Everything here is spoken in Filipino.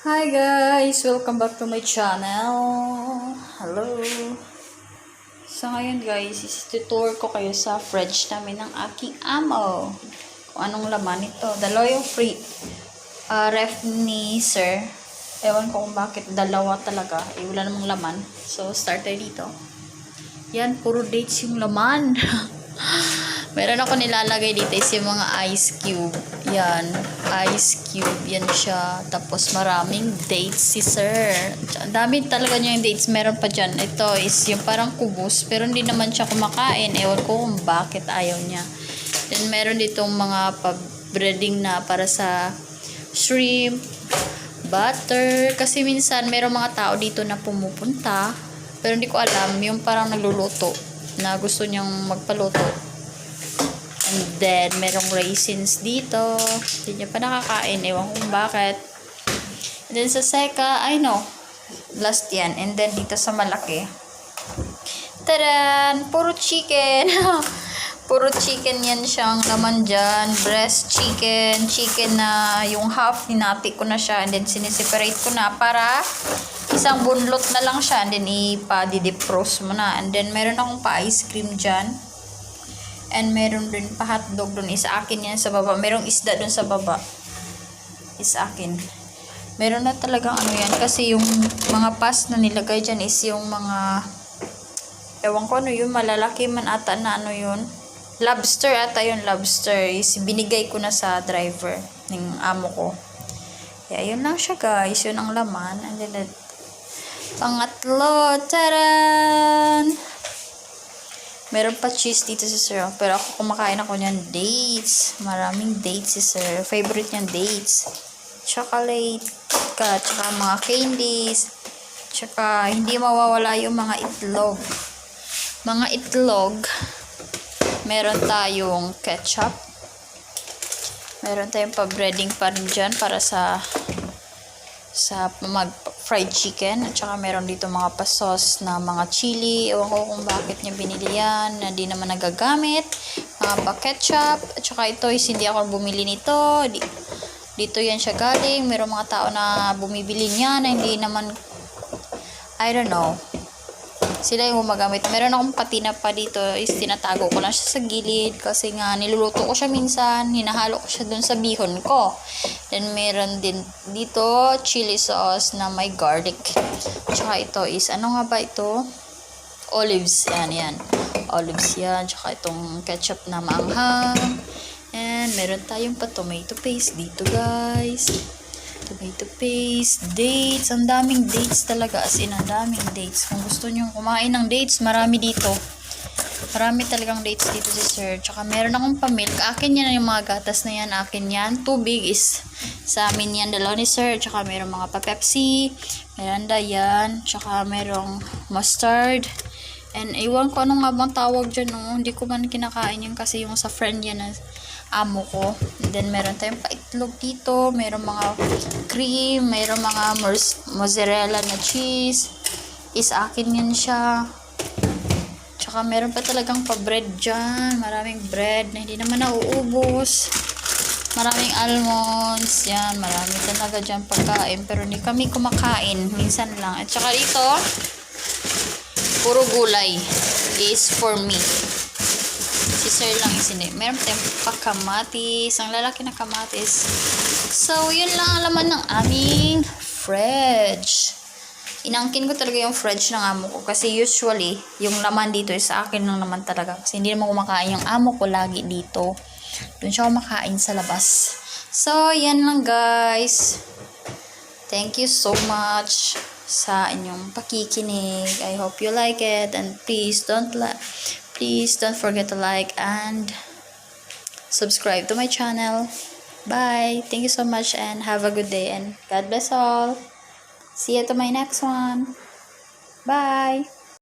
Hi guys! Welcome back to my channel. Hello! So ngayon guys, isi-tour ko kayo sa fridge namin ng aking amo. Kung anong laman ito. Dalawa yung free ref ni sir. Ewan ko kung bakit dalawa talaga. Wala namang laman. So start tayo dito. Yan, puro dates yung laman. Meron ako nilalagay dito is yung mga ice cube. Yan, ice cube. Yan siya. Tapos maraming dates si sir. Ang dami talaga niya yung dates. Meron pa dyan. Ito is yung parang kubos. Pero hindi naman siya kumakain. Ewan ko kung bakit ayaw niya. Then meron ditong mga pa-breading na para sa shrimp, butter. Kasi minsan meron mga tao dito na pumupunta. Pero hindi ko alam. Yung parang nagluluto na gusto niyang magpaluto. And then, merong raisins dito. Hindi niya pa nakakain. Ewan kung bakit. And then, sa seka, I know. Last yan. And then, dito sa malaki. Tadan! Puro chicken. Puro chicken yan siyang laman dyan. Breast chicken. Chicken na yung half, ninati ko na siya. And then, siniseparate ko na para isang bunlot na lang siya. And then, ipa-didip-roast mo na. And then, meron akong pa-ice cream dyan. And meron din pa hotdog dun. Isa akin yan sa baba. Merong isda dun sa baba. Isa akin. Meron na talagang ano yan. Kasi yung mga pas na nilagay dyan is yung mga ewan ko ano yun. Malalaki man ata na ano yun. Lobster ata yun. Lobster is binigay ko na sa driver ng amo ko. Yeah, yun lang siya guys. Yun ang laman. And then pangatlo. Taran! Meron pa cheese dito si sir. Pero ako kumakain ako niyan dates. Maraming dates si sir. Favorite niyan dates. Chocolate. Tsaka mga candies. Tsaka hindi mawawala yung mga itlog. Mga itlog. Meron tayong ketchup. Meron tayong pa-breading pa rin dyan para sa fried chicken. At saka meron dito mga pa-sauce na mga chili. Ewan ko kung bakit niya binili yan na di naman nagagamit. Mga pa-ketchup. At saka ito is hindi ako bumili nito. Dito yan siya galing. Meron mga tao na bumibili niya na hindi naman I don't know. Sila yung gumagamit. Meron akong patina pa dito is tinatago ko lang siya sa gilid kasi nga niluluto ko siya minsan. Hinahalo ko siya dun sa bihon ko. Then meron din dito chili sauce na may garlic. Tsaka ito is ano nga ba ito? Olives. Yan. Olives yan. Tsaka itong ketchup na maanghang. And meron tayong pa tomato paste dito guys. Tomato paste, dates, ang daming dates talaga, as in, ang daming dates. Kung gusto nyo kumain ng dates, marami dito. Marami talagang dates dito si sir. Tsaka meron akong pamilk. Akin yan yung mga gatas na yan, akin yan. Tubig is sa amin yan, dalawa ni sir. Tsaka meron mga pa-Pepsi, Miranda yan. Tsaka merong mustard. And iwan ko anong nga bang tawag dyan, no? Hindi ko man kinakain yun kasi yung sa friend yan na amo ko. And then meron tayong paitlog dito, meron mga cream, meron mga mozzarella na cheese. Is akin yan siya. Tsaka meron pa talagang pa-bread dyan. Maraming bread na hindi naman nauubos. Maraming almonds. Yan, marami talaga dyan pagkain. Pero hindi kami kumakain. Minsan lang. At saka dito, puro gulay is for me. Si sir lang isini. Meron tayong pakamatis. Ang lalaki na kamatis. So, yun lang ang laman ng aming fridge. Inangkin ko talaga yung fridge ng amo ko. Kasi usually, yung laman dito is sa akin lang naman talaga. Kasi hindi naman kumakain yung amo ko lagi dito. Doon siya kumakain sa labas. So, yan lang guys. Thank you so much sa inyong pakikinig. I hope you like it. And please don't forget to like and subscribe to my channel. Bye. Thank you so much and have a good day and God bless all. See you to my next one. Bye.